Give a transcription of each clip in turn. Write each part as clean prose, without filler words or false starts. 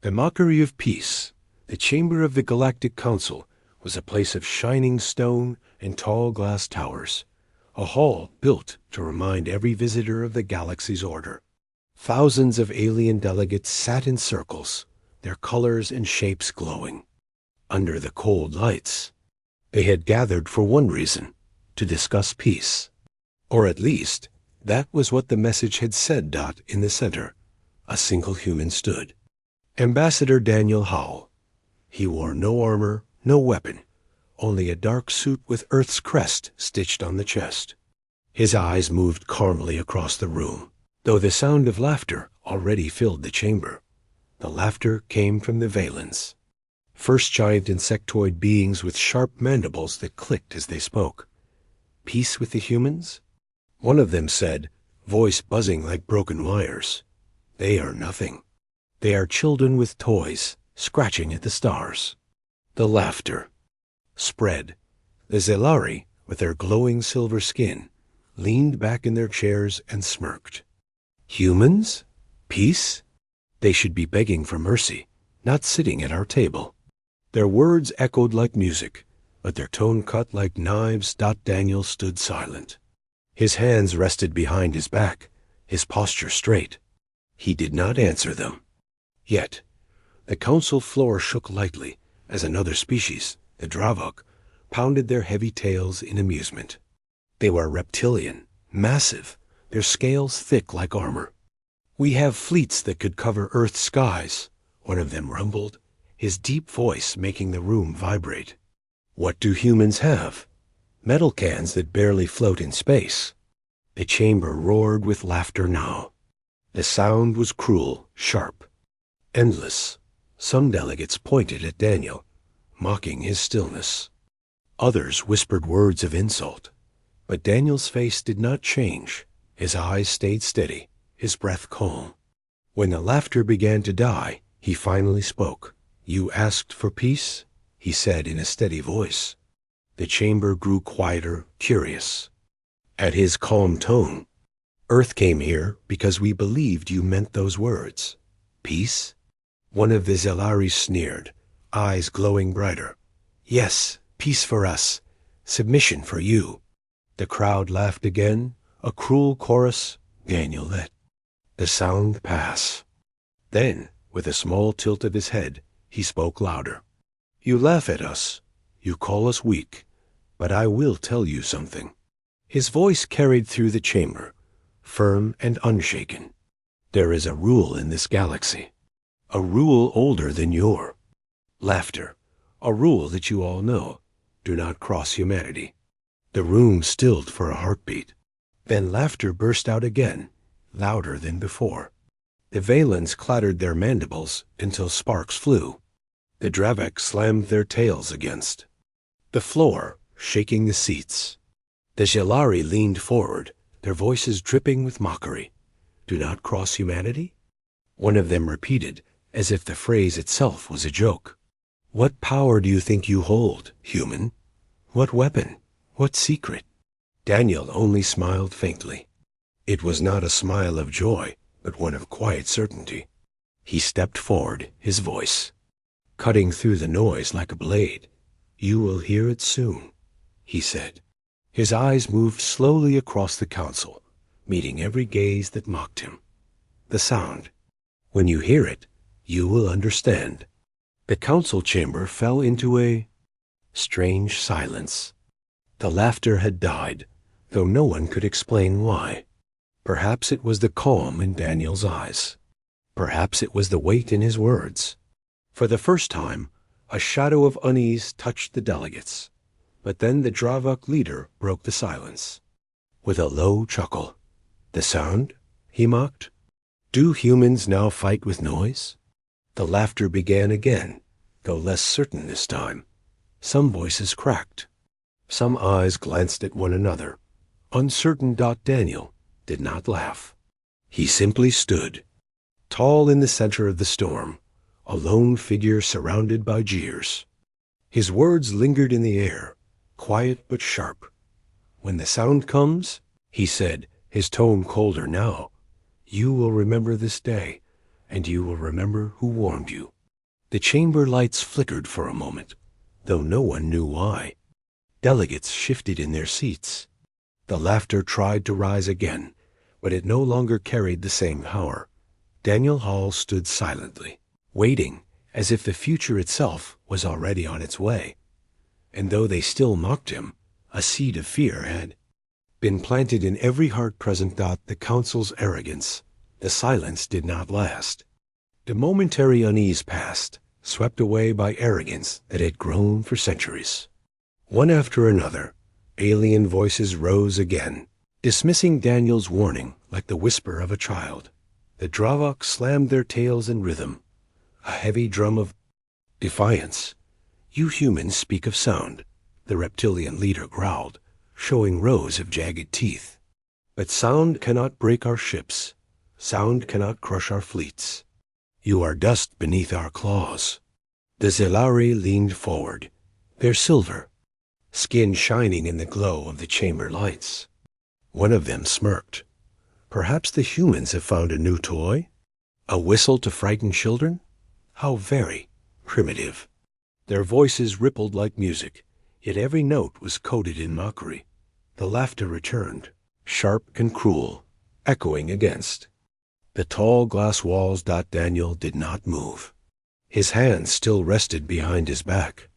The mockery of peace, the chamber of the Galactic Council, was a place of shining stone and tall glass towers, a hall built to remind every visitor of the galaxy's order. Thousands of alien delegates sat in circles, their colors and shapes glowing. Under the cold lights, they had gathered for one reason, to discuss peace. Or at least, that was what the message had said. In the center, a single human stood. Ambassador Daniel Howell. He wore no armor, no weapon, only a dark suit with Earth's crest stitched on the chest. His eyes moved calmly across the room, though the sound of laughter already filled the chamber. The laughter came from the Valens, first giant insectoid beings with sharp mandibles that clicked as they spoke. Peace with the humans? One of them said, voice buzzing like broken wires. They are nothing. They are children with toys, scratching at the stars. The laughter spread. The Zelari, with their glowing silver skin, leaned back in their chairs and smirked. Humans? Peace? They should be begging for mercy, not sitting at our table. Their words echoed like music, but their tone cut like knives. Daniel stood silent. His hands rested behind his back, his posture straight. He did not answer them. Yet, the council floor shook lightly as another species, the Dravok, pounded their heavy tails in amusement. They were reptilian, massive, their scales thick like armor. We have fleets that could cover Earth's skies, one of them rumbled, his deep voice making the room vibrate. What do humans have? Metal cans that barely float in space. The chamber roared with laughter now. The sound was cruel, sharp, endless. Some delegates pointed at Daniel, mocking his stillness. Others whispered words of insult. But Daniel's face did not change. His eyes stayed steady, his breath calm. When the laughter began to die, he finally spoke. You asked for peace? He said in a steady voice. The chamber grew quieter, curious. At his calm tone, Earth came here because we believed you meant those words. Peace? One of the Zelari sneered, eyes glowing brighter. Yes, peace for us, submission for you. The crowd laughed again, a cruel chorus. Daniel let the sound pass. Then, with a small tilt of his head, he spoke louder. You laugh at us. You call us weak. But I will tell you something. His voice carried through the chamber, firm and unshaken. There is a rule in this galaxy. A rule older than your laughter. A rule that you all know. Do not cross humanity. The room stilled for a heartbeat. Then laughter burst out again, louder than before. The Valens clattered their mandibles until sparks flew. The Dravak slammed their tails against the floor, shaking the seats. The Zelari leaned forward, their voices dripping with mockery. Do not cross humanity? One of them repeated, as if the phrase itself was a joke. What power do you think you hold, human? What weapon? What secret? Daniel only smiled faintly. It was not a smile of joy, but one of quiet certainty. He stepped forward, his voice cutting through the noise like a blade. You will hear it soon, he said. His eyes moved slowly across the council, meeting every gaze that mocked him. The sound. When you hear it, you will understand. The council chamber fell into a strange silence. The laughter had died, though no one could explain why. Perhaps it was the calm in Daniel's eyes. Perhaps it was the weight in his words. For the first time, a shadow of unease touched the delegates. But then the Dravak leader broke the silence. With a low chuckle. The sound? He mocked. Do humans now fight with noise? The laughter began again, though less certain this time. Some voices cracked. Some eyes glanced at one another. Uncertain. Daniel did not laugh. He simply stood, tall in the center of the storm, a lone figure surrounded by jeers. His words lingered in the air, quiet but sharp. When the sound comes, he said, his tone colder now, you will remember this day, and you will remember who warned you. The chamber lights flickered for a moment, though no one knew why. Delegates shifted in their seats. The laughter tried to rise again, but it no longer carried the same power. Daniel Hall stood silently, waiting, as if the future itself was already on its way. And though they still mocked him, a seed of fear had been planted in every heart present. The council's arrogance, the silence did not last. The momentary unease passed, swept away by arrogance that had grown for centuries. One after another, alien voices rose again, dismissing Daniel's warning like the whisper of a child. The Dravok slammed their tails in rhythm, a heavy drum of defiance. "You humans speak of sound," the reptilian leader growled, showing rows of jagged teeth. "But sound cannot break our ships. Sound cannot crush our fleets. You are dust beneath our claws." The Zelari leaned forward, their silver skin shining in the glow of the chamber lights. One of them smirked. "Perhaps the humans have found a new toy? A whistle to frighten children? How very primitive." Their voices rippled like music, yet every note was coded in mockery. The laughter returned, sharp and cruel, echoing against the tall glass walls. Daniel did not move. His hands still rested behind his back.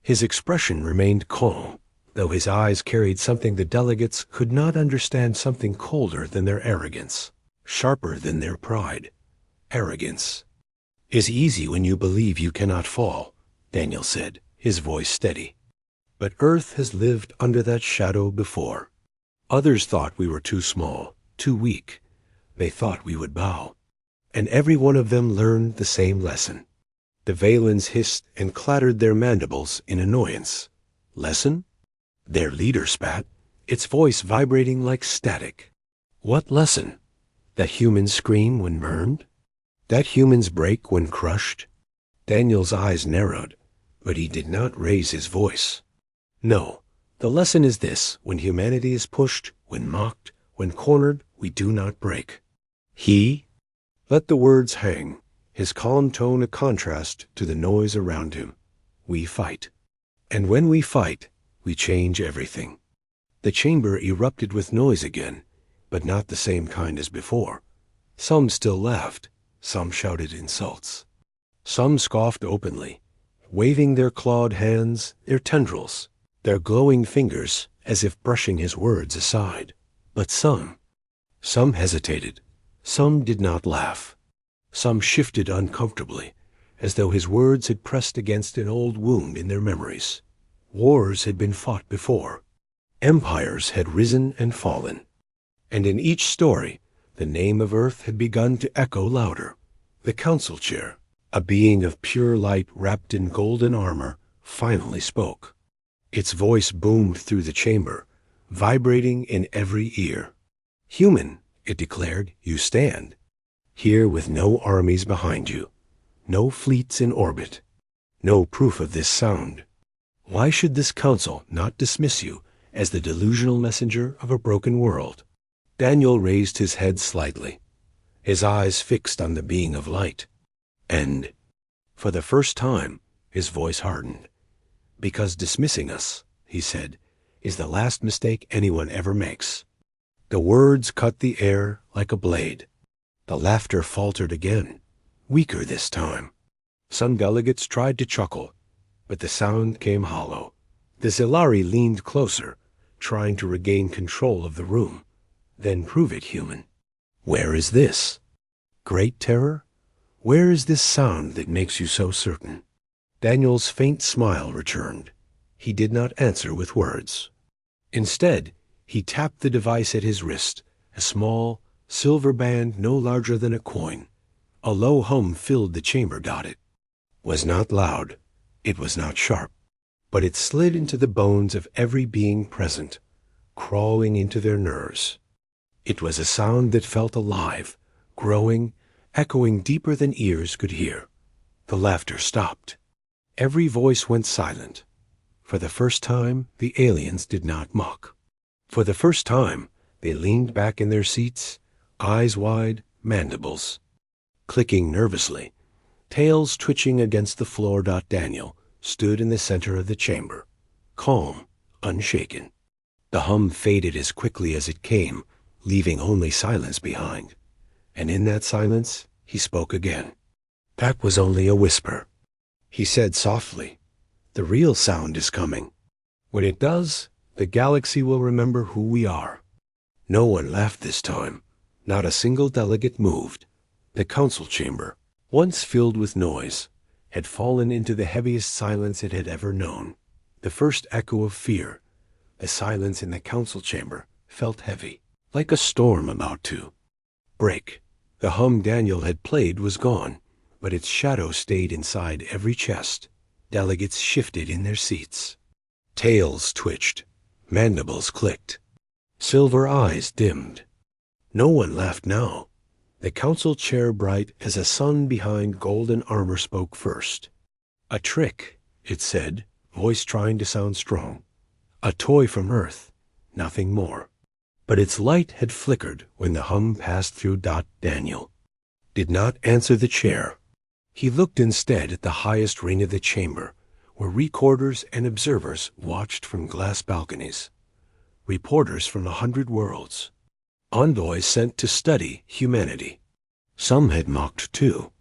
His expression remained calm, though his eyes carried something the delegates could not understand, something colder than their arrogance, sharper than their pride. "Arrogance is easy when you believe you cannot fall," Daniel said, his voice steady. "But Earth has lived under that shadow before. Others thought we were too small, too weak. They thought we would bow. And every one of them learned the same lesson." The Valens hissed and clattered their mandibles in annoyance. "Lesson?" Their leader spat, its voice vibrating like static. "What lesson? That humans scream when burned? That humans break when crushed?" Daniel's eyes narrowed, but he did not raise his voice. "No, the lesson is this: when humanity is pushed, when mocked, when cornered, we do not break." He let the words hang, his calm tone a contrast to the noise around him. "We fight. And when we fight, we change everything." The chamber erupted with noise again, but not the same kind as before. Some still laughed, some shouted insults. Some scoffed openly, waving their clawed hands, their tendrils, their glowing fingers, as if brushing his words aside. But some hesitated. Some did not laugh. Some shifted uncomfortably, as though his words had pressed against an old wound in their memories. Wars had been fought before. Empires had risen and fallen. And in each story, the name of Earth had begun to echo louder. The council chair, a being of pure light wrapped in golden armor, finally spoke. Its voice boomed through the chamber, vibrating in every ear. "Human," it declared, "you stand. Here with no armies behind you, no fleets in orbit, no proof of this sound. Why should this council not dismiss you as the delusional messenger of a broken world?" Daniel raised his head slightly, his eyes fixed on the being of light. And, for the first time, his voice hardened. "Because dismissing us," he said, "is the last mistake anyone ever makes." The words cut the air like a blade. The laughter faltered again, weaker this time. Some delegates tried to chuckle, but the sound came hollow. The Zelari leaned closer, trying to regain control of the room. "Then prove it, human. Where is this great terror? Where is this sound that makes you so certain?" Daniel's faint smile returned. He did not answer with words. Instead, he tapped the device at his wrist, a small, silver band no larger than a coin. A low hum filled the chamber. It was not loud, it was not sharp, but it slid into the bones of every being present, crawling into their nerves. It was a sound that felt alive, growing, echoing deeper than ears could hear. The laughter stopped. Every voice went silent. For the first time, the aliens did not mock. For the first time, they leaned back in their seats, eyes wide, mandibles clicking nervously, tails twitching against the floor. Daniel stood in the center of the chamber, calm, unshaken. The hum faded as quickly as it came, leaving only silence behind. And in that silence, he spoke again. That was only a whisper. He said softly, "The real sound is coming. When it does, the galaxy will remember who we are." No one laughed this time. Not a single delegate moved. The council chamber, once filled with noise, had fallen into the heaviest silence it had ever known. The first echo of fear, the silence in the council chamber, felt heavy, like a storm about to break. The hum Daniel had played was gone, but its shadow stayed inside every chest. Delegates shifted in their seats. Tails twitched. Mandibles clicked. Silver eyes dimmed. No one laughed now. The council chair, bright as a sun behind golden armor, spoke first. "A trick," it said, voice trying to sound strong. "A toy from Earth, nothing more." But its light had flickered when the hum passed through. Daniel did not answer the chair. He looked instead at the highest ring of the chamber, where recorders and observers watched from glass balconies. Reporters from 100 worlds. Envoys sent to study humanity. Some had mocked too.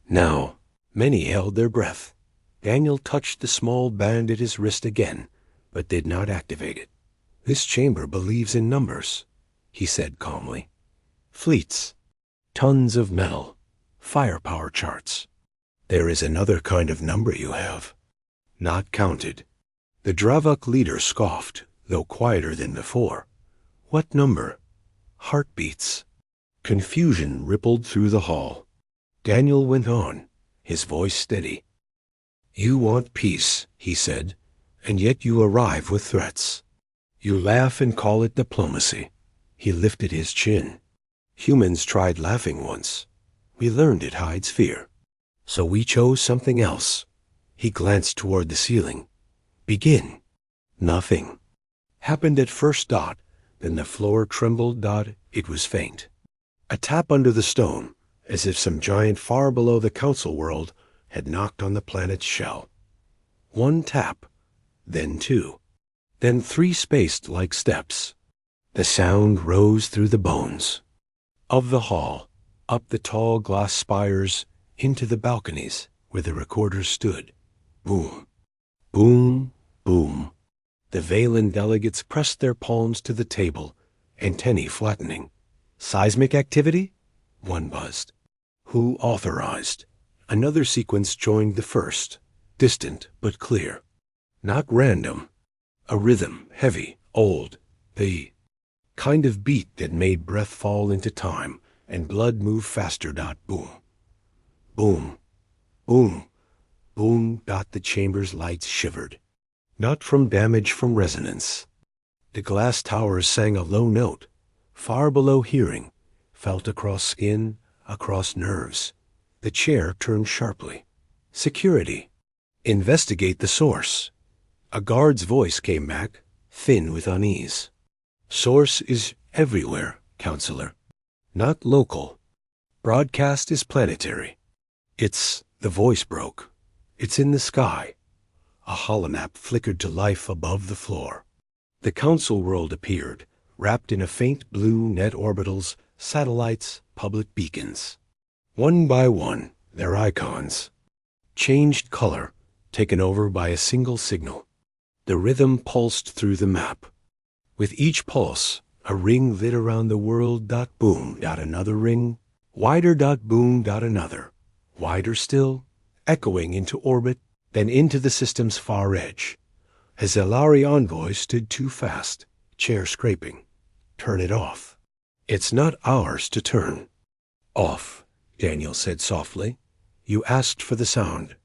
Now, many held their breath. Daniel touched the small band at his wrist again, but did not activate it. "This chamber believes in numbers," he said calmly. "Fleets, tons of metal, firepower charts. There is another kind of number you have. Not counted." The Dravok leader scoffed, though quieter than before. "What number?" "Heartbeats." Confusion rippled through the hall. Daniel went on, his voice steady. "You want peace," he said, "and yet you arrive with threats. You laugh and call it diplomacy." He lifted his chin. "Humans tried laughing once. We learned it hides fear. So we chose something else." He glanced toward the ceiling. "Begin." Nothing happened at first. Then the floor trembled. It was faint. A tap under the stone, as if some giant far below the council world had knocked on the planet's shell. One tap, then two, then three, spaced like steps. The sound rose through the bones of the hall, up the tall glass spires, into the balconies where the recorders stood. Boom, boom, boom. The Valen delegates pressed their palms to the table, antennae flattening. "Seismic activity?" one buzzed. "Who authorized?" Another sequence joined the first, distant but clear. Not random. A rhythm, heavy, old, the kind of beat that made breath fall into time and blood move faster. Boom. Boom. Boom. Boom. The chamber's lights shivered. Not from damage, from resonance. The glass towers sang a low note, far below hearing, felt across skin, across nerves. The chair turned sharply. "Security. Investigate the source." A guard's voice came back, thin with unease. "Source is everywhere, counselor. Not local. Broadcast is planetary. The voice broke. "It's in the sky." A holomap flickered to life above the floor. The council world appeared, wrapped in a faint blue, net orbitals, satellites, public beacons. One by one, their icons changed color, taken over by a single signal. The rhythm pulsed through the map. With each pulse, a ring lit around the world. Boom. Another ring. Wider. Boom. Another. Wider still, echoing into orbit, then into the system's far edge. A Zelari envoy stood too fast, chair scraping. "Turn it off." "It's not ours to turn." "Off," Daniel said softly. "You asked for the sound.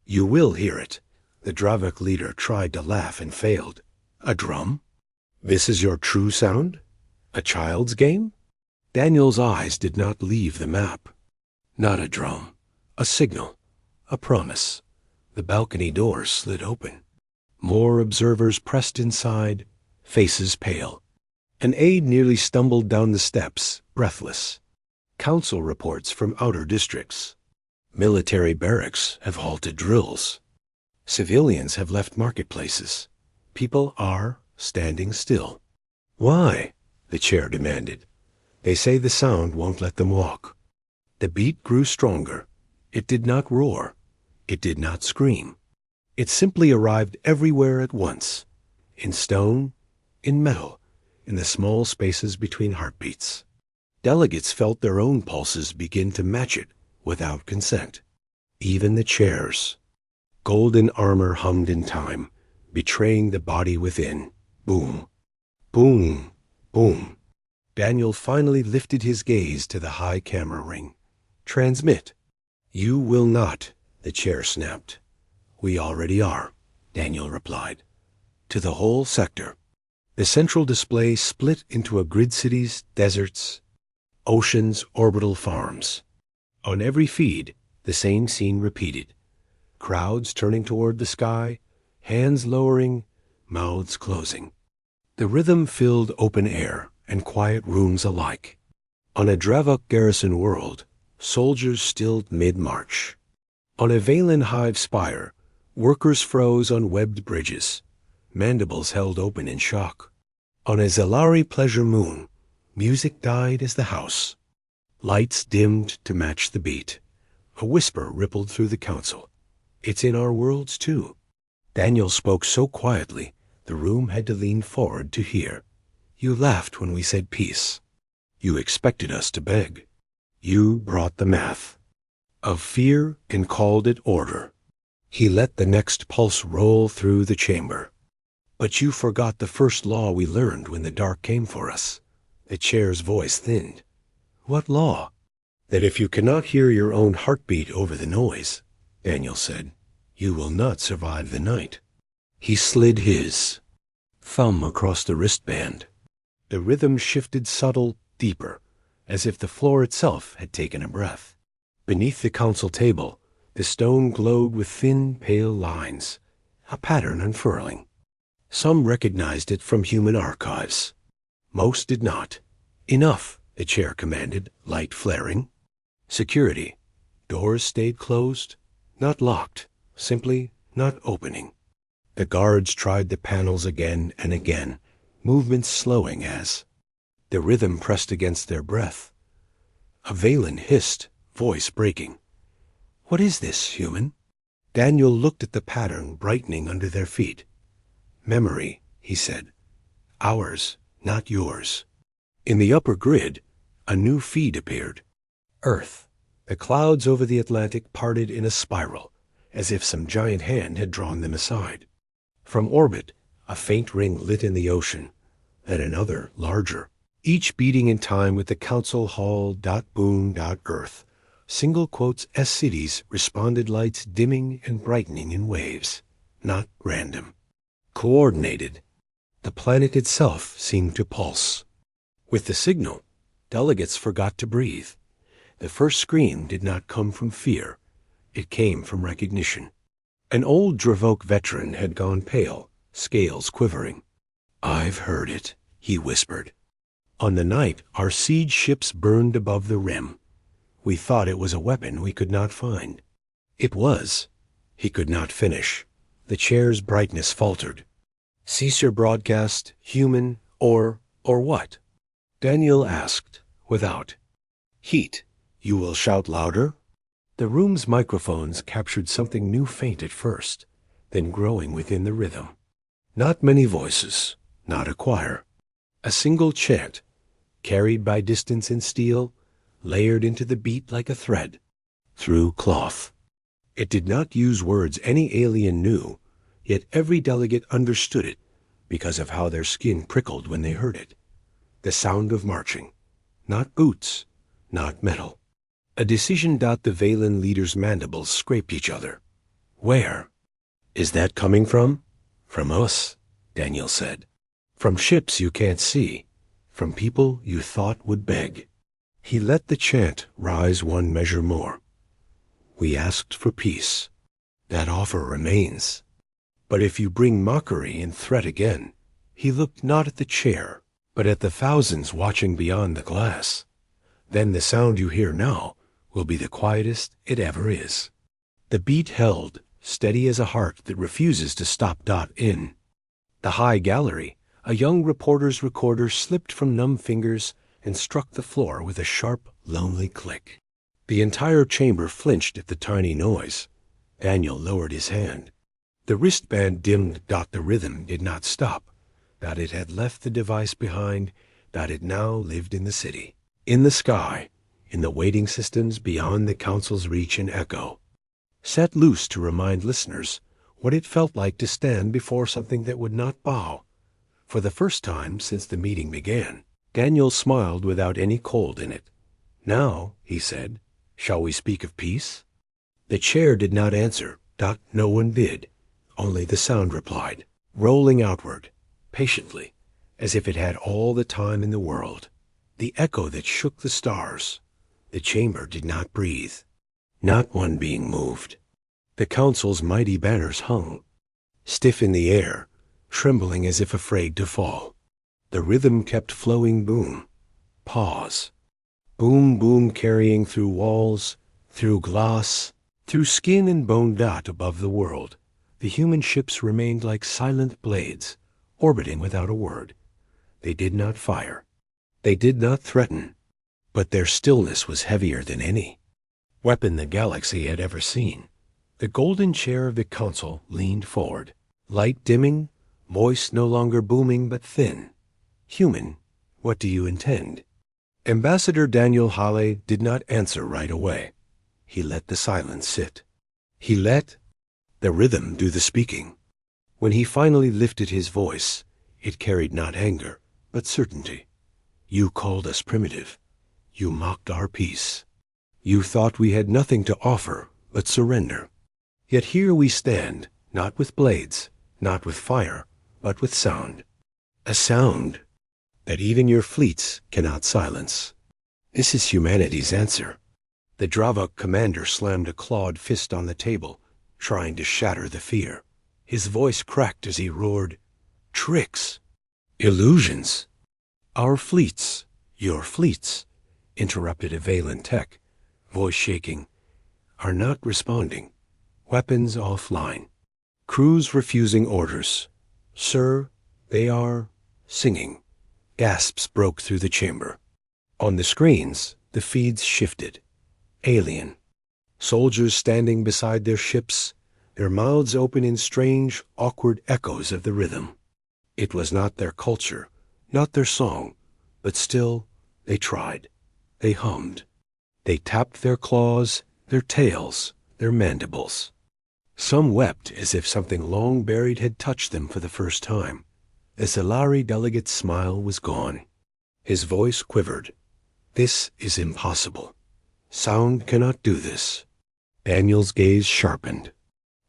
You will hear it." The Dravok leader tried to laugh and failed. "A drum? This is your true sound? A child's game?" Daniel's eyes did not leave the map. "Not a drum. A signal. A promise." The balcony doors slid open. More observers pressed inside, faces pale. An aide nearly stumbled down the steps, breathless. Council reports from outer districts. Military barracks have halted drills. Civilians have left marketplaces. People are standing still. Why? The chair demanded. They say the sound won't let them walk. The beat grew stronger. It did not roar. It did not scream. It simply arrived everywhere at once. In stone, in metal, in the small spaces between heartbeats. Delegates felt their own pulses begin to match it without consent. Even the chairs. Golden armor hummed in time, betraying the body within. Boom. Boom. Boom. Daniel finally lifted his gaze to the high camera ring. Transmit. You will not, the chair snapped. We already are, Daniel replied. To the whole sector. The central display split into a grid cities, deserts, oceans, orbital farms. On every feed, the same scene repeated. Crowds turning toward the sky, hands lowering, mouths closing. The rhythm filled open air and quiet rooms alike. On a Dravok garrison world, soldiers stilled mid-march. On a Valen hive spire, workers froze on webbed bridges, mandibles held open in shock. On a Zalari pleasure moon, music died as the house. Lights dimmed to match the beat. A whisper rippled through the council. It's in our worlds, too. Daniel spoke so quietly, the room had to lean forward to hear. You laughed when we said peace. You expected us to beg. You brought the math of fear and called it order. He let the next pulse roll through the chamber. But you forgot the first law we learned when the dark came for us. The chair's voice thinned. What law? That if you cannot hear your own heartbeat over the noise, Daniel said, you will not survive the night. He slid his thumb across the wristband. The rhythm shifted subtle, deeper, as if the floor itself had taken a breath. Beneath the council table, the stone glowed with thin, pale lines, a pattern unfurling. Some recognized it from human archives. Most did not. Enough, the chair commanded, light flaring. Security. Doors stayed closed, not locked, simply not opening. The guards tried the panels again and again, movements slowing as the rhythm pressed against their breath. A Valen hissed, voice breaking. What is this, human? Daniel looked at the pattern brightening under their feet. Memory, he said. Ours, not yours. In the upper grid, a new feed appeared. Earth. The clouds over the Atlantic parted in a spiral, as if some giant hand had drawn them aside. From orbit, a faint ring lit in the ocean, and another, larger, each beating in time with the Council Hall .boon .earth. Single quotes S cities responded lights dimming and brightening in waves, not random. Coordinated. The planet itself seemed to pulse. With the signal, delegates forgot to breathe. The first scream did not come from fear. It came from recognition. An old Dravok veteran had gone pale, scales quivering. I've heard it, he whispered. On the night, our siege ships burned above the rim. We thought it was a weapon we could not find. It was. He could not finish. The chair's brightness faltered. Cease your broadcast, human, or what? Daniel asked, without heat. You will shout louder? The room's microphones captured something new, faint at first, then growing within the rhythm. Not many voices, not a choir. A single chant, carried by distance and steel, layered into the beat like a thread, through cloth. It did not use words any alien knew, yet every delegate understood it because of how their skin prickled when they heard it. The sound of marching, not boots, not metal. A decision. The Valen leader's mandibles scraped each other. Where? Is that coming from? From us, Daniel said. From ships you can't see. From people you thought would beg. He let the chant rise one measure more. We asked for peace. That offer remains. But if you bring mockery and threat again, he looked not at the chair, but at the thousands watching beyond the glass. Then the sound you hear now will be the quietest it ever is. The beat held, steady as a heart that refuses to stop. In the high gallery, a young reporter's recorder slipped from numb fingers and struck the floor with a sharp, lonely click. The entire chamber flinched at the tiny noise. Daniel lowered his hand. The wristband dimmed. The rhythm did not stop. That it had left the device behind, that it now lived in the city, in the sky, in the waiting systems beyond the council's reach and echo. Set loose to remind listeners what it felt like to stand before something that would not bow. For the first time since the meeting began, Daniel smiled without any cold in it. "Now," he said, "shall we speak of peace?" The chair did not answer. No one did. Only the sound replied, rolling outward, patiently, as if it had all the time in the world. The echo that shook the stars. The chamber did not breathe. Not one being moved. The council's mighty banners hung, stiff in the air, trembling as if afraid to fall. The rhythm kept flowing. Boom. Pause. Boom, boom, carrying through walls, through glass, through skin and bone. Above the world, the human ships remained like silent blades, orbiting without a word. They did not fire. They did not threaten. But their stillness was heavier than any weapon the galaxy had ever seen. The golden chair of the council leaned forward, light dimming, voice no longer booming but thin. "Human, what do you intend?" Ambassador Daniel Hale did not answer right away. He let the silence sit. He let the rhythm do the speaking. When he finally lifted his voice, it carried not anger, but certainty. "You called us primitive. You mocked our peace. You thought we had nothing to offer but surrender. Yet here we stand, not with blades, not with fire, but with sound. A sound that even your fleets cannot silence. This is humanity's answer." The Dravok commander slammed a clawed fist on the table, trying to shatter the fear. His voice cracked as he roared, "Tricks! Illusions! Our fleets, your fleets," interrupted a Valen tech, voice shaking, "are not responding. Weapons offline. Crews refusing orders. Sir, they are singing." Gasps broke through the chamber. On the screens, the feeds shifted. Alien. Soldiers standing beside their ships, their mouths open in strange, awkward echoes of the rhythm. It was not their culture, not their song, but still, they tried. They hummed. They tapped their claws, their tails, their mandibles. Some wept as if something long buried had touched them for the first time. The Solari delegate's smile was gone. His voice quivered. "This is impossible. Sound cannot do this." Daniel's gaze sharpened.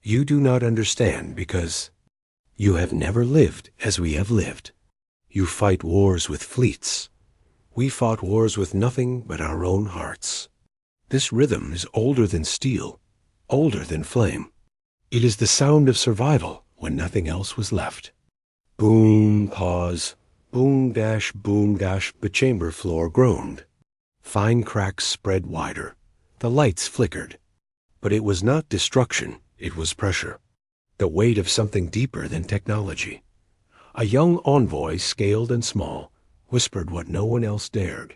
"You do not understand because you have never lived as we have lived. You fight wars with fleets. We fought wars with nothing but our own hearts. This rhythm is older than steel, older than flame. It is the sound of survival when nothing else was left." Boom, pause, boom dash, the chamber floor groaned. Fine cracks spread wider. The lights flickered. But it was not destruction, it was pressure. The weight of something deeper than technology. A young envoy, scaled and small, whispered what no one else dared.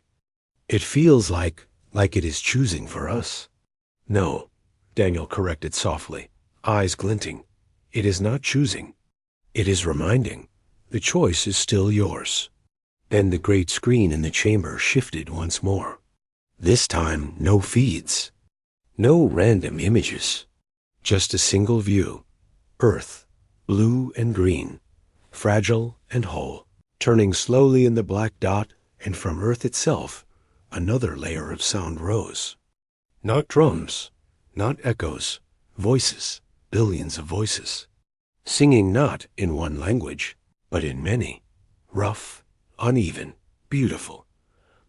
"It feels like it is choosing for us." "No," Daniel corrected softly, eyes glinting. "It is not choosing. It is reminding. The choice is still yours." Then the great screen in the chamber shifted once more. This time, no feeds. No random images. Just a single view. Earth, blue and green, fragile and whole, turning slowly in the black dot, and from Earth itself, another layer of sound rose. Not drums, not echoes, voices, billions of voices. Singing not in one language, but in many. Rough, uneven, beautiful.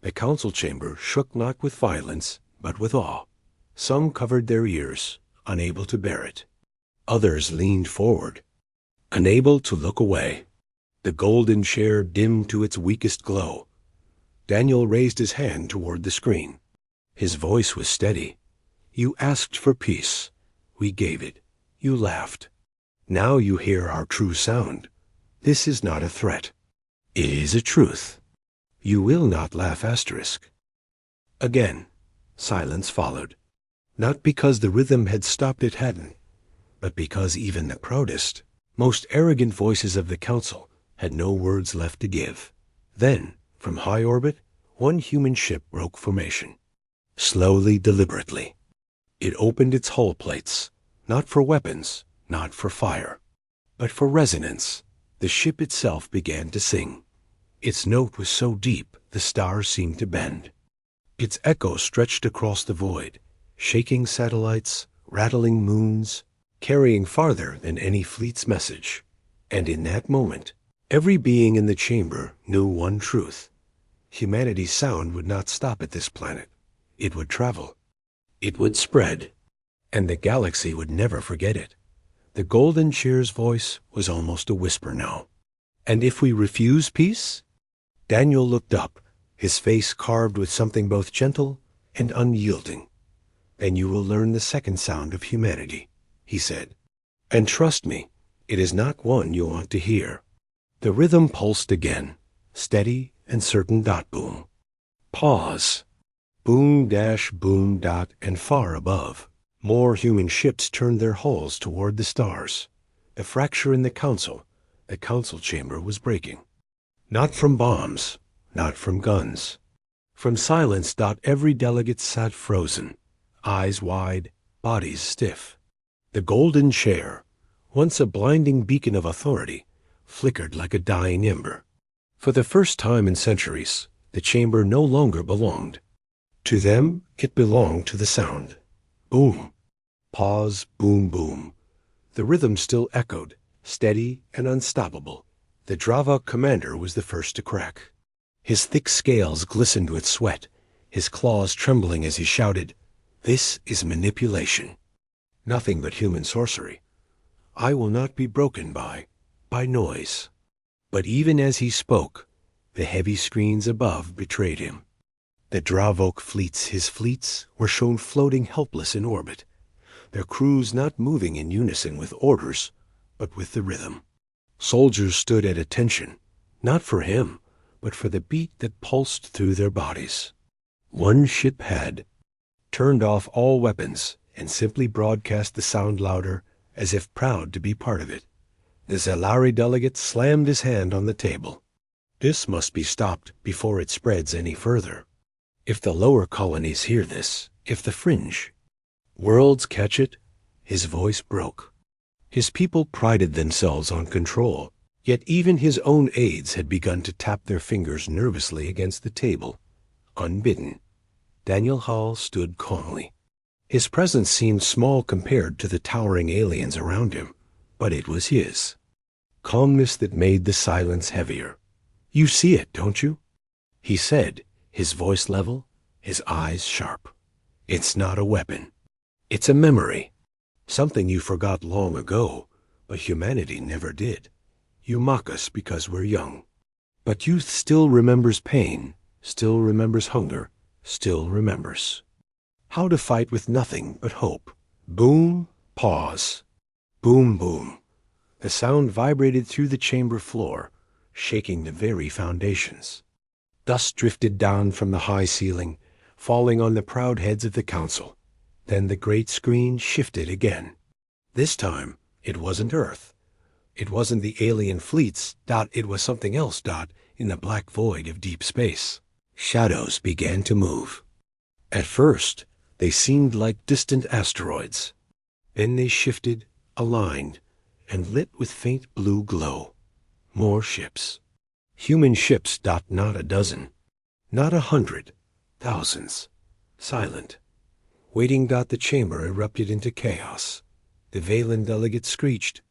The council chamber shook not with violence, but with awe. Some covered their ears, unable to bear it. Others leaned forward, unable to look away. The golden chair dimmed to its weakest glow. Daniel raised his hand toward the screen. His voice was steady. You asked for peace. We gave it. You laughed. Now you hear our true sound. This is not a threat. It is a truth. You will not laugh asterisk. Again, silence followed. Not because the rhythm had stopped, it hadn't, but because even the proudest, most arrogant voices of the council had no words left to give. Then, from high orbit, one human ship broke formation. Slowly, deliberately. It opened its hull plates, not for weapons, not for fire, but for resonance. The ship itself began to sing. Its note was so deep, the stars seemed to bend. Its echo stretched across the void, shaking satellites, rattling moons, carrying farther than any fleet's message. And in that moment, every being in the chamber knew one truth. Humanity's sound would not stop at this planet. It would travel. It would spread. And the galaxy would never forget it. The golden chair's voice was almost a whisper now. And if we refuse peace? Daniel looked up, his face carved with something both gentle and unyielding. Then you will learn the second sound of humanity, he said. And trust me, it is not one you want to hear. The rhythm pulsed again, steady and certain. Boom. Pause. Boom dash boom dot, and far above, more human ships turned their hulls toward the stars. A fracture in the council chamber was breaking. Not from bombs, not from guns. From silence. Every delegate sat frozen, eyes wide, bodies stiff. The golden chair, once a blinding beacon of authority, flickered like a dying ember. For the first time in centuries, the chamber no longer belonged. To them, it belonged to the sound. Boom. Pause. Boom, boom. The rhythm still echoed, steady and unstoppable. The Dravok commander was the first to crack. His thick scales glistened with sweat, his claws trembling as he shouted, "This is manipulation. Nothing but human sorcery. I will not be broken by noise." But even as he spoke, the heavy screens above betrayed him. The Dravok fleets, his fleets, were shown floating helpless in orbit, their crews not moving in unison with orders, but with the rhythm. Soldiers stood at attention, not for him, but for the beat that pulsed through their bodies. One ship had turned off all weapons and simply broadcast the sound louder, as if proud to be part of it. The Zelari delegate slammed his hand on the table. This must be stopped before it spreads any further. If the lower colonies hear this, if the fringe worlds catch it, his voice broke. His people prided themselves on control, yet even his own aides had begun to tap their fingers nervously against the table. Unbidden, Daniel Hall stood calmly. His presence seemed small compared to the towering aliens around him, but it was his calmness that made the silence heavier. "You see it, don't you?" he said, his voice level, his eyes sharp. "It's not a weapon. It's a memory. Something you forgot long ago, but humanity never did. You mock us because we're young. But youth still remembers pain, still remembers hunger, still remembers how to fight with nothing but hope." Boom, pause. Boom, boom. The sound vibrated through the chamber floor, shaking the very foundations. Dust drifted down from the high ceiling, falling on the proud heads of the council. Then the great screen shifted again. This time, it wasn't Earth. It wasn't the alien fleets. It was something else. In the black void of deep space, shadows began to move. At first, they seemed like distant asteroids. Then they shifted, aligned, and lit with faint blue glow. More ships. Human ships. Not a dozen. Not 100. Thousands. Silent. Waiting. The chamber erupted into chaos. The Valen delegate screeched,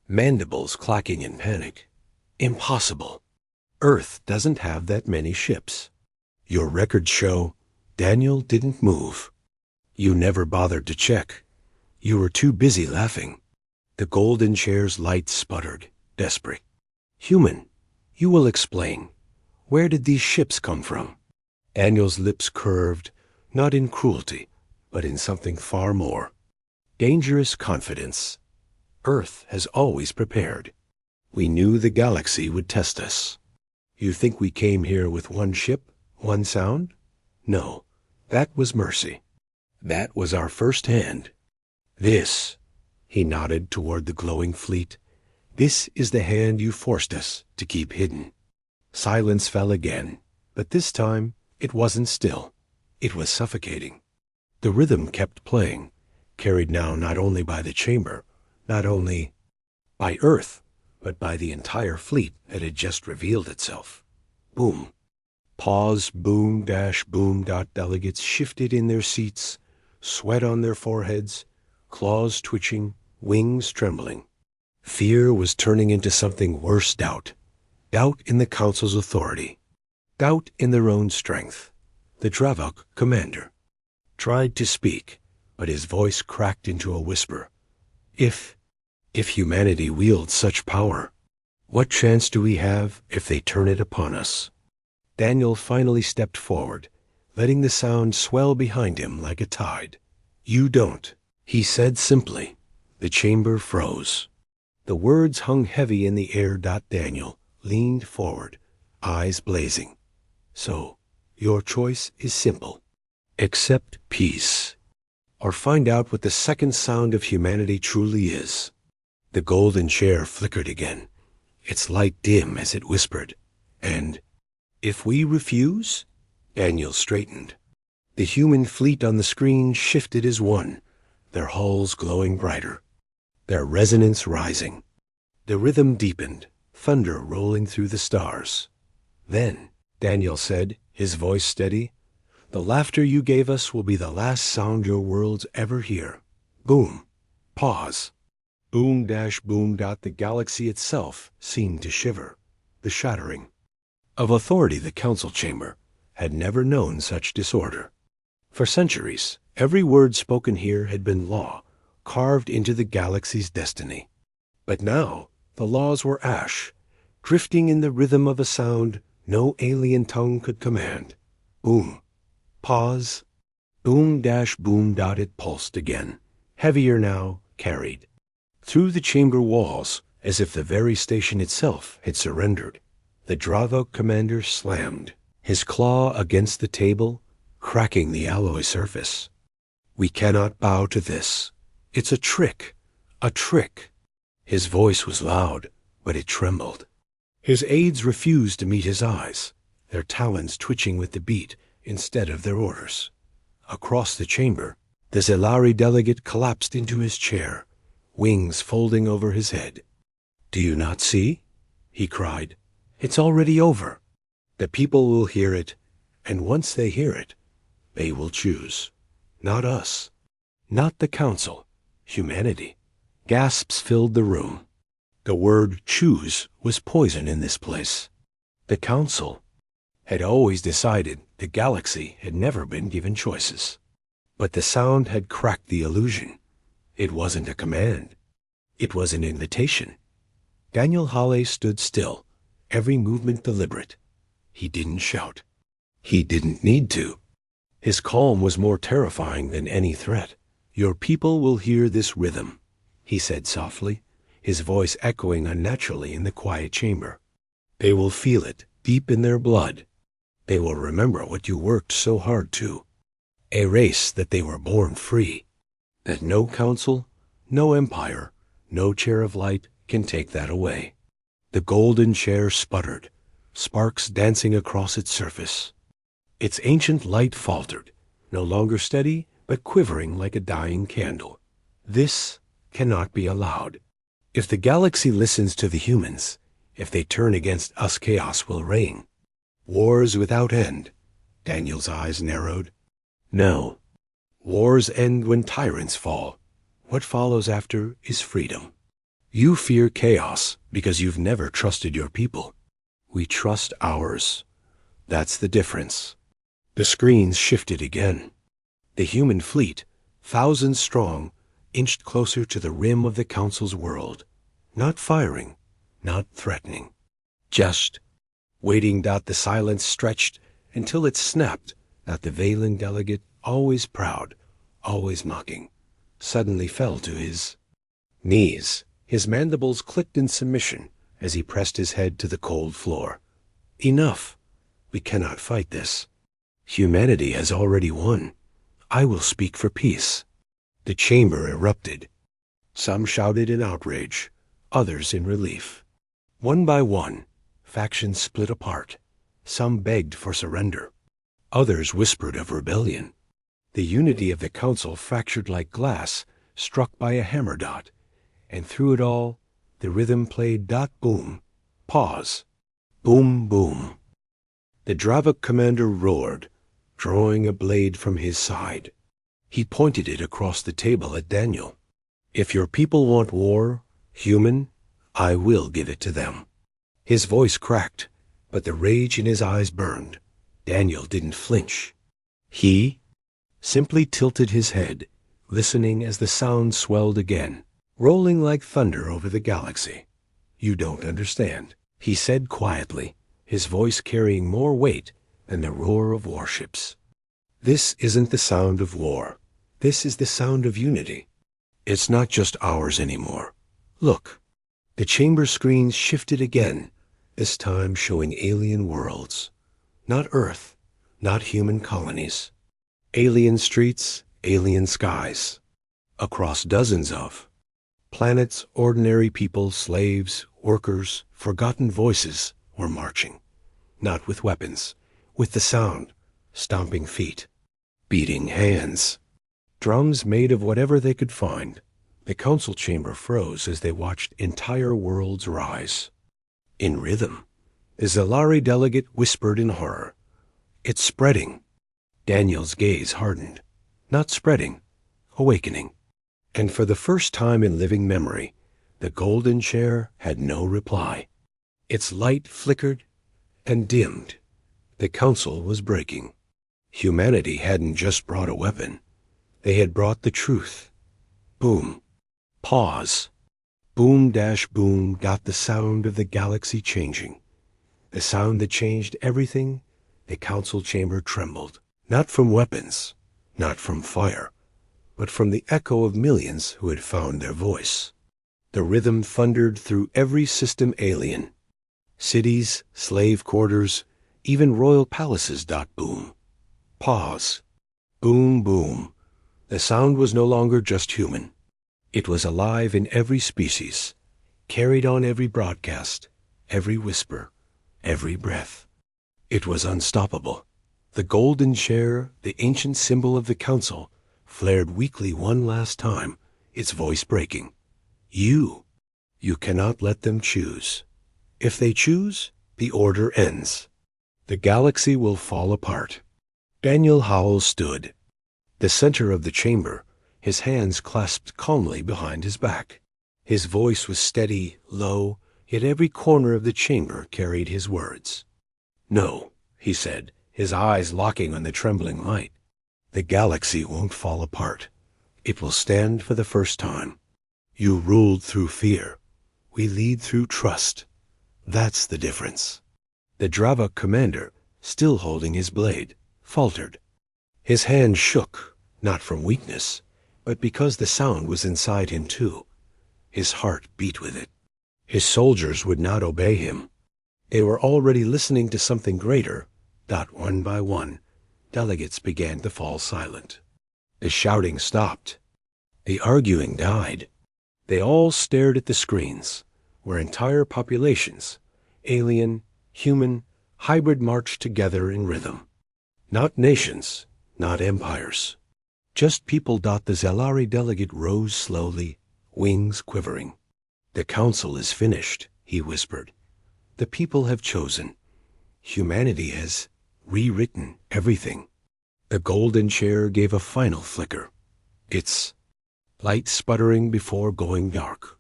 mandibles clacking in panic. "Impossible. Earth doesn't have that many ships. Your records show Daniel didn't move. You never bothered to check. You were too busy laughing." The golden chair's light sputtered, desperate. "Human, you will explain. Where did these ships come from?" Daniel's lips curved. not in cruelty, but in something far more. Dangerous confidence. Earth has always prepared. We knew the galaxy would test us. You think we came here with one ship, one sound? No, that was mercy. That was our first hand. This, he nodded toward the glowing fleet, this is the hand you forced us to keep hidden. Silence fell again, but this time it wasn't still. It was suffocating. The rhythm kept playing, carried now not only by the chamber, not only by Earth, but by the entire fleet that had just revealed itself. Boom. Pause, boom, dash, boom. Delegates shifted in their seats, sweat on their foreheads, claws twitching, wings trembling. Fear was turning into something worse. Doubt. Doubt in the Council's authority. Doubt in their own strength. The Dravok commander tried to speak, but his voice cracked into a whisper. If humanity wields such power, what chance do we have if they turn it upon us? Daniel finally stepped forward, letting the sound swell behind him like a tide. You don't, he said simply. The chamber froze. The words hung heavy in the air. Daniel leaned forward, eyes blazing. So, your choice is simple. Accept peace, or find out what the second sound of humanity truly is. The golden chair flickered again, its light dim as it whispered. And if we refuse? Daniel straightened. The human fleet on the screen shifted as one, their hulls glowing brighter, their resonance rising. The rhythm deepened, thunder rolling through the stars. Then, Daniel said, his voice steady, the laughter you gave us will be the last sound your worlds ever hear. Boom. Pause. Boom dash boom. The galaxy itself seemed to shiver. The shattering of authority. The council chamber had never known such disorder. For centuries, every word spoken here had been law, carved into the galaxy's destiny. But now, the laws were ash, drifting in the rhythm of a sound no alien tongue could command. Boom. Pause. Boom dash boom. It pulsed again, heavier now, carried through the chamber walls, as if the very station itself had surrendered. The Dravok commander slammed, his claw against the table, cracking the alloy surface. We cannot bow to this. It's a trick. A trick. His voice was loud, but it trembled. His aides refused to meet his eyes, their talons twitching with the beat instead of their orders. Across the chamber, the Zelari delegate collapsed into his chair, wings folding over his head. Do you not see? He cried. It's already over. The people will hear it, and once they hear it, they will choose. Not us. Not the council. Humanity. Gasps filled the room. The word choose was poison in this place. The council had always decided the galaxy had never been given choices. But the sound had cracked the illusion. It wasn't a command. It was an invitation. Daniel Hale stood still, every movement deliberate. He didn't shout. He didn't need to. His calm was more terrifying than any threat. Your people will hear this rhythm, he said softly, his voice echoing unnaturally in the quiet chamber. They will feel it deep in their blood. They will remember what you worked so hard to. A race that they were born free. That no council, no empire, no chair of light can take that away. The golden chair sputtered, sparks dancing across its surface. Its ancient light faltered, no longer steady, but quivering like a dying candle. This cannot be allowed. If the galaxy listens to the humans, if they turn against us, chaos will reign. Wars without end. Daniel's eyes narrowed. No. Wars end when tyrants fall. What follows after is freedom. You fear chaos because you've never trusted your people. We trust ours. That's the difference. The screens shifted again. The human fleet, thousands strong, inched closer to the rim of the council's world. Not firing, not threatening. Just waiting. The silence stretched until it snapped. The Valen delegate always proud, always mocking, suddenly fell to his knees. His mandibles clicked in submission as he pressed his head to the cold floor. Enough. We cannot fight this. Humanity has already won. I will speak for peace. The chamber erupted. Some shouted in outrage, others in relief. One by one, factions split apart. Some begged for surrender. Others whispered of rebellion. The unity of the council fractured like glass struck by a hammer dot, and through it all, the rhythm played dot boom, pause, boom boom. The Dravok commander roared, drawing a blade from his side. He pointed it across the table at Daniel. If your people want war, human, I will give it to them. His voice cracked, but the rage in his eyes burned. Daniel didn't flinch. He simply tilted his head, listening as the sound swelled again, rolling like thunder over the galaxy. You don't understand, he said quietly, his voice carrying more weight than the roar of warships. This isn't the sound of war. This is the sound of unity. It's not just ours anymore. Look. The chamber screens shifted again, this time showing alien worlds. Not Earth, not human colonies. Alien streets, alien skies. Across dozens of planets, ordinary people, slaves, workers, forgotten voices were marching. Not with weapons, with the sound, stomping feet, beating hands. Drums made of whatever they could find. The council chamber froze as they watched entire worlds rise. In rhythm, the Zalari delegate whispered in horror. It's spreading. Daniel's gaze hardened. Not spreading, awakening. And for the first time in living memory, the golden chair had no reply. Its light flickered and dimmed. The council was breaking. Humanity hadn't just brought a weapon. They had brought the truth. Boom. Pause. Boom dash boom got the sound of the galaxy changing. The sound that changed everything. The council chamber trembled. Not from weapons, not from fire, but from the echo of millions who had found their voice. The rhythm thundered through every system alien. Cities, slave quarters, even royal palaces. Boom. Pause. Boom boom. The sound was no longer just human. It was alive in every species, carried on every broadcast, every whisper, every breath. It was unstoppable. The golden chair, the ancient symbol of the council, flared weakly one last time, its voice breaking. You cannot let them choose. If they choose, the order ends. The galaxy will fall apart. Daniel Howell stood, the center of the chamber, his hands clasped calmly behind his back. His voice was steady, low, yet every corner of the chamber carried his words. No, he said, his eyes locking on the trembling light. The galaxy won't fall apart. It will stand for the first time. You ruled through fear. We lead through trust. That's the difference. The Dravok commander, still holding his blade, faltered. His hand shook, not from weakness, but because the sound was inside him too. His heart beat with it. His soldiers would not obey him. They were already listening to something greater. One by one, delegates began to fall silent. The shouting stopped. The arguing died. They all stared at the screens, where entire populations, alien, human, hybrid, marched together in rhythm. Not nations, not empires. Just people. The Zalari delegate rose slowly, wings quivering. The council is finished, he whispered. The people have chosen. Humanity has rewritten everything. The golden chair gave a final flicker, its light sputtering before going dark.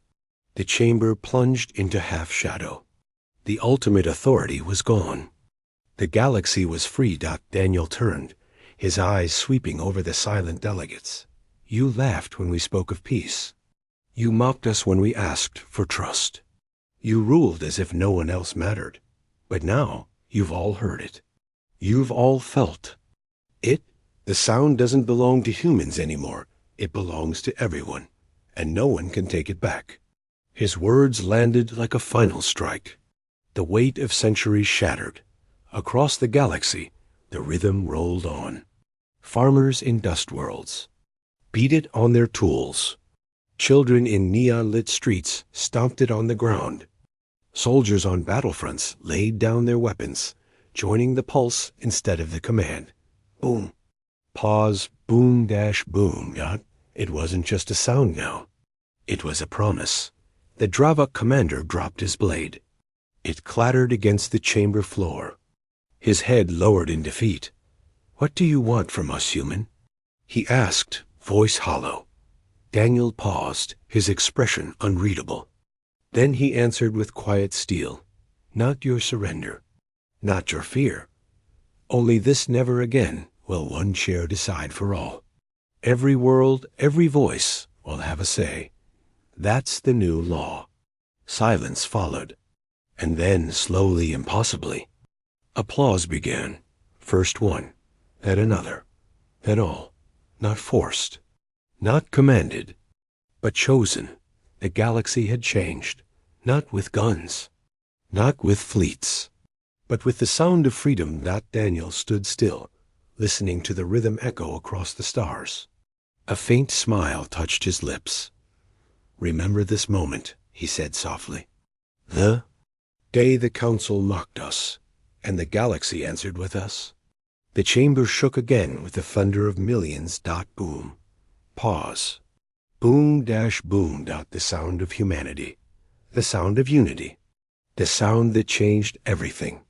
The chamber plunged into half-shadow. The ultimate authority was gone. The galaxy was free. Daniel turned, his eyes sweeping over the silent delegates. You laughed when we spoke of peace. You mocked us when we asked for trust. You ruled as if no one else mattered. But now you've all heard it. You've all felt it. The sound doesn't belong to humans anymore. It belongs to everyone, and no one can take it back. His words landed like a final strike. The weight of centuries shattered. Across the galaxy, the rhythm rolled on. Farmers in dust worlds beat it on their tools. Children in neon-lit streets stomped it on the ground. Soldiers on battlefronts laid down their weapons, joining the pulse instead of the command. Boom. Pause, boom dash boom, dot. It wasn't just a sound now. It was a promise. The Dravok commander dropped his blade. It clattered against the chamber floor. His head lowered in defeat. "What do you want from us, human?" he asked, voice hollow. Daniel paused, his expression unreadable. Then he answered with quiet steel. "Not your surrender. Not your fear. Only this never again will one chair decide for all. Every world, every voice will have a say. That's the new law." Silence followed. And then, slowly, impossibly, applause began. First one, then another, then all. Not forced, not commanded, but chosen. The galaxy had changed, not with guns, not with fleets, but with the sound of freedom. That Daniel stood still, listening to the rhythm echo across the stars. A faint smile touched his lips. "Remember this moment," he said softly. "The day the council mocked us, and the galaxy answered with us." The chamber shook again with the thunder of millions. Boom. Pause. Boom dash boom. The sound of humanity. The sound of unity. The sound that changed everything.